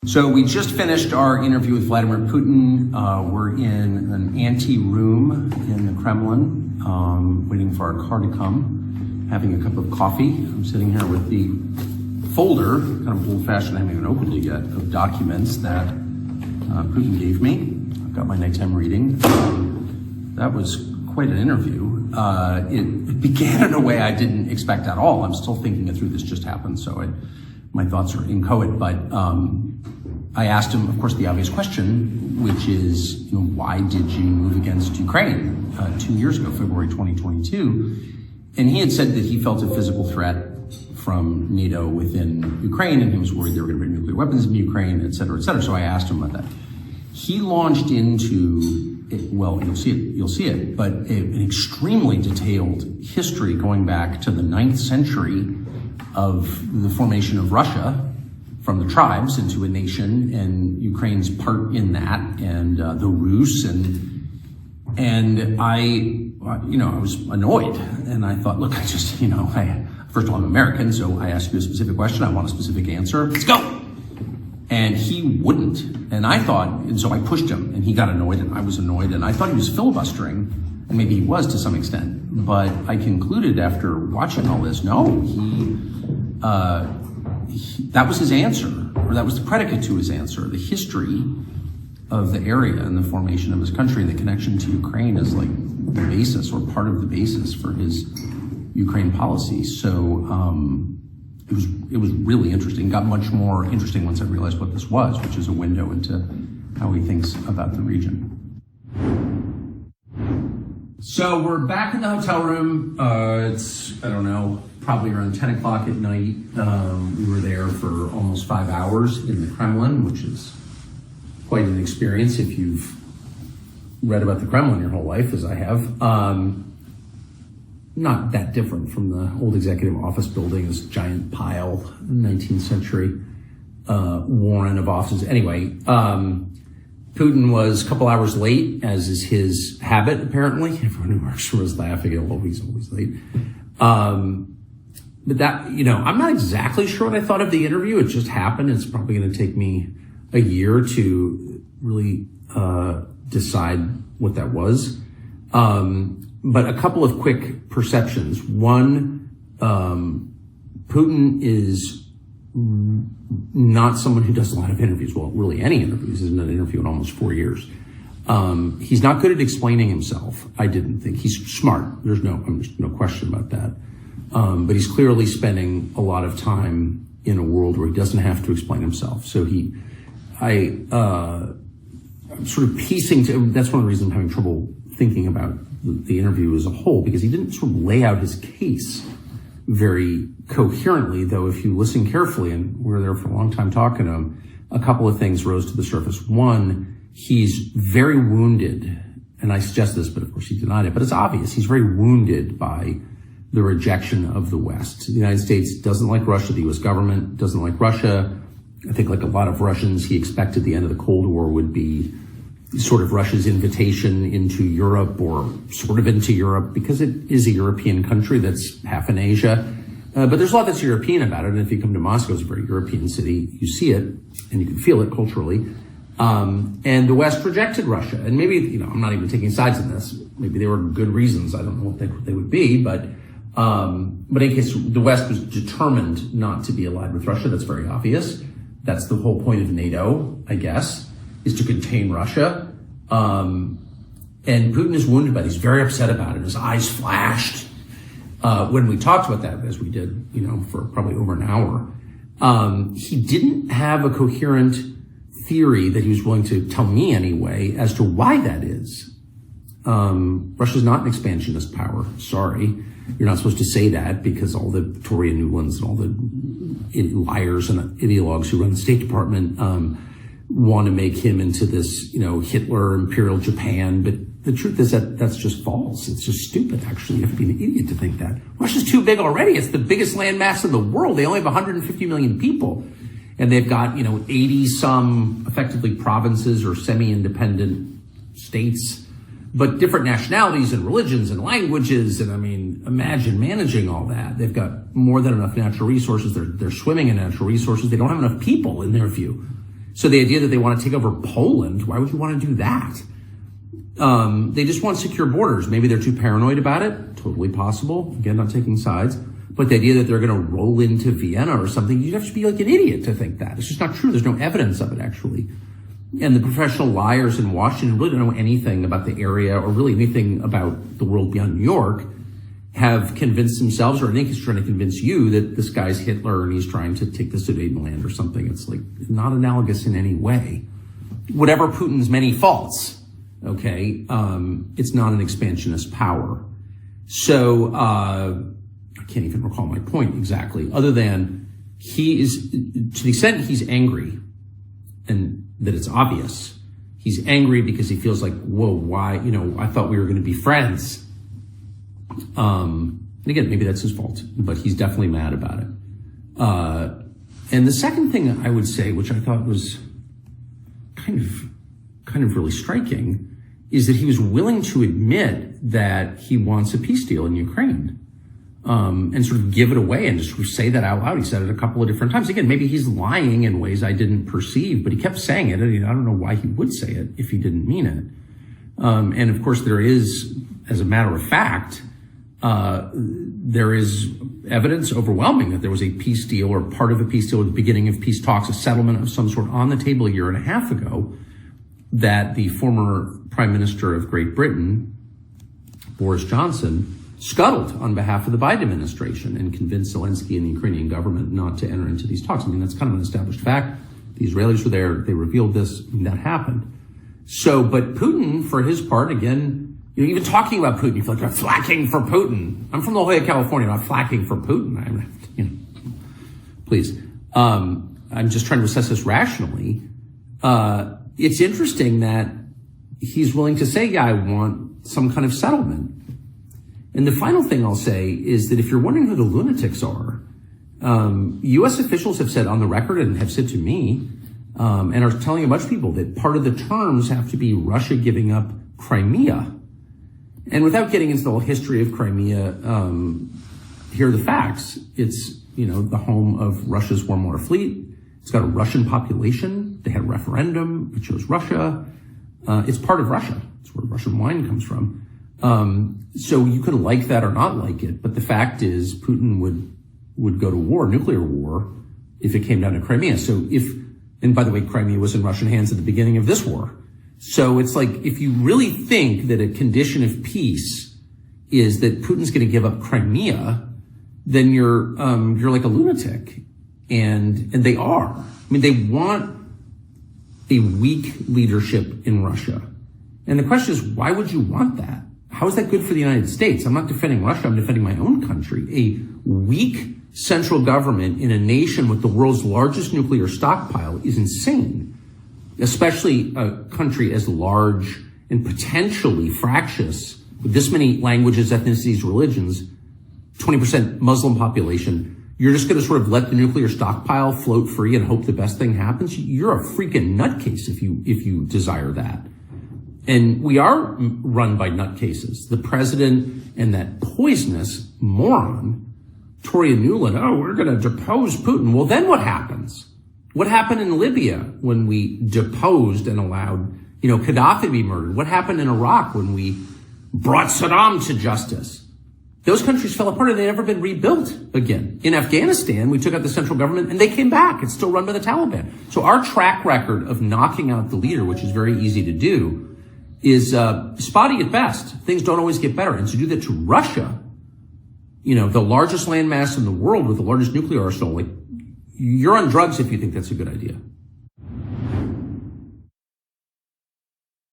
So we just finished our interview with Vladimir Putin. We're in an ante-room in the Kremlin, waiting for our car to come, having a cup of coffee. I'm sitting here with the folder, kind of old-fashioned, I haven't even opened it yet, of documents that Putin gave me. I've got my nighttime reading. That was quite an interview. It began in a way I didn't expect at all. I'm still thinking it through. This just happened, so my thoughts are inchoate, but I asked him, of course, the obvious question, which is, why did you move against Ukraine 2 years ago, February 2022? And he had said that he felt a physical threat from NATO within Ukraine, and he was worried there were going to be nuclear weapons in Ukraine, et cetera, et cetera. So I asked him about that. He launched into, well, you'll see it, but an extremely detailed history going back to the 9th century of the formation of Russia from the tribes into a nation, and Ukraine's part in that, and the Rus, and I was annoyed, and I thought, look, first of all, I'm American, so I ask you a specific question, I want a specific answer, let's go! And he wouldn't, and so I pushed him, and he got annoyed, and I was annoyed, and I thought he was filibustering, and maybe he was to some extent, but I concluded after watching all this, no, that was his answer, or that was the predicate to his answer. The history of the area and the formation of his country and the connection to Ukraine is like the basis or part of the basis for his Ukraine policy. So it was really interesting. Got much more interesting once I realized what this was, which is a window into how he thinks about the region. So we're back in the hotel room. It's, probably around 10 o'clock at night. We were there for almost 5 hours in the Kremlin, which is quite an experience if you've read about the Kremlin your whole life, as I have. Not that different from the old executive office building, this giant pile, 19th century warren of offices. Anyway, Putin was a couple hours late, as is his habit, apparently. Everyone who works for him is laughing at, he's always late. But that, I'm not exactly sure what I thought of the interview. It just happened. It's probably going to take me a year to really decide what that was. But a couple of quick perceptions. One, Putin is not someone who does a lot of interviews. Well, really any interviews. Isn't an interview in almost 4 years. He's not good at explaining himself. I didn't think. He's smart. There's no question about that. But he's clearly spending a lot of time in a world where he doesn't have to explain himself. So I'm sort of piecing that's one of the reasons I'm having trouble thinking about the interview as a whole, because he didn't sort of lay out his case very coherently, though if you listen carefully, and we were there for a long time talking to him, a couple of things rose to the surface. One, he's very wounded, and I suggest this, but of course he denied it, but it's obvious. He's very wounded by the rejection of the West. The United States doesn't like Russia. The U.S. government doesn't like Russia. I think like a lot of Russians, he expected the end of the Cold War would be sort of Russia's invitation into Europe, or sort of into Europe, because it is a European country that's half in Asia. But there's a lot that's European about it. And if you come to Moscow, it's a very European city. You see it and you can feel it culturally. And the West rejected Russia. And maybe, I'm not even taking sides in this. Maybe there were good reasons. I don't know what they would be, but in case the West was determined not to be allied with Russia, that's very obvious. That's the whole point of NATO, I guess, is to contain Russia. And Putin is wounded by it. He's very upset about it. His eyes flashed. When we talked about that, as we did, for probably over an hour, he didn't have a coherent theory that he was willing to tell me anyway as to why that is. Russia's not an expansionist power. Sorry. You're not supposed to say that, because all the Victoria Nulands and all the liars and ideologues who run the State Department want to make him into this, Hitler, Imperial Japan. But the truth is that that's just false. It's just stupid, actually. You have to be an idiot to think that. Russia's too big already. It's the biggest landmass in the world. They only have 150 million people. And they've got, 80 some effectively provinces or semi-independent states, but different nationalities and religions and languages. And imagine managing all that. They've got more than enough natural resources. They're swimming in natural resources. They don't have enough people in their view. So the idea that they want to take over Poland, why would you want to do that? They just want secure borders. Maybe they're too paranoid about it. Totally possible. Again, not taking sides. But the idea that they're going to roll into Vienna or something, you'd have to be like an idiot to think that. It's just not true. There's no evidence of it, actually. And the professional liars in Washington really don't know anything about the area or really anything about the world beyond New York, have convinced themselves, or I think he's trying to convince you, that this guy's Hitler and he's trying to take the Sudetenland or something. It's like not analogous in any way. Whatever Putin's many faults, okay, it's not an expansionist power. So, I can't even recall my point exactly, other than he is, to the extent he's angry, and that it's obvious, he's angry because he feels like, whoa, why, I thought we were going to be friends. And again, maybe that's his fault, but he's definitely mad about it. And the second thing I would say, which I thought was kind of really striking, is that he was willing to admit that he wants a peace deal in Ukraine, and sort of give it away and just sort of say that out loud. He said it a couple of different times. Again, maybe he's lying in ways I didn't perceive, but he kept saying it. And I don't know why he would say it if he didn't mean it. And of course there is, as a matter of fact, there is evidence overwhelming that there was a peace deal or part of a peace deal at the beginning of peace talks, a settlement of some sort on the table a year and a half ago, that the former Prime Minister of Great Britain, Boris Johnson, scuttled on behalf of the Biden administration and convinced Zelensky and the Ukrainian government not to enter into these talks. I mean, that's kind of an established fact. The Israelis were there. They revealed this. And that happened. So, but Putin, for his part, again, even talking about Putin, you feel like you're flacking for Putin. I'm from La Jolla, California. I'm not flacking for Putin. Please. I'm just trying to assess this rationally. It's interesting that he's willing to say, yeah, I want some kind of settlement. And the final thing I'll say is that if you're wondering who the lunatics are, U.S. officials have said on the record and have said to me, and are telling a bunch of people that part of the terms have to be Russia giving up Crimea. And without getting into the whole history of Crimea, here are the facts. It's, the home of Russia's warm water fleet. It's got a Russian population. They had a referendum. It chose Russia. It's part of Russia. It's where Russian wine comes from. So you could like that or not like it, but the fact is Putin would go to war, nuclear war, if it came down to Crimea. So and by the way, Crimea was in Russian hands at the beginning of this war. So it's like, if you really think that a condition of peace is that Putin's going to give up Crimea, then you're like a lunatic. And they are. I mean, they want a weak leadership in Russia. And the question is, why would you want that? How is that good for the United States? I'm not defending Russia. I'm defending my own country. A weak central government in a nation with the world's largest nuclear stockpile is insane, especially a country as large and potentially fractious with this many languages, ethnicities, religions, 20% Muslim population. You're just going to sort of let the nuclear stockpile float free and hope the best thing happens. You're a freaking nutcase if you desire that. And we are run by nutcases. The president and that poisonous moron, Toria Nuland, we're going to depose Putin. Well, then what happens? What happened in Libya when we deposed and allowed, Gaddafi to be murdered? What happened in Iraq when we brought Saddam to justice? Those countries fell apart and they've never been rebuilt again. In Afghanistan, we took out the central government and they came back. It's still run by the Taliban. So our track record of knocking out the leader, which is very easy to do, is spotty at best. Things don't always get better. And to do that to Russia, the largest landmass in the world with the largest nuclear arsenal, you're on drugs if you think that's a good idea.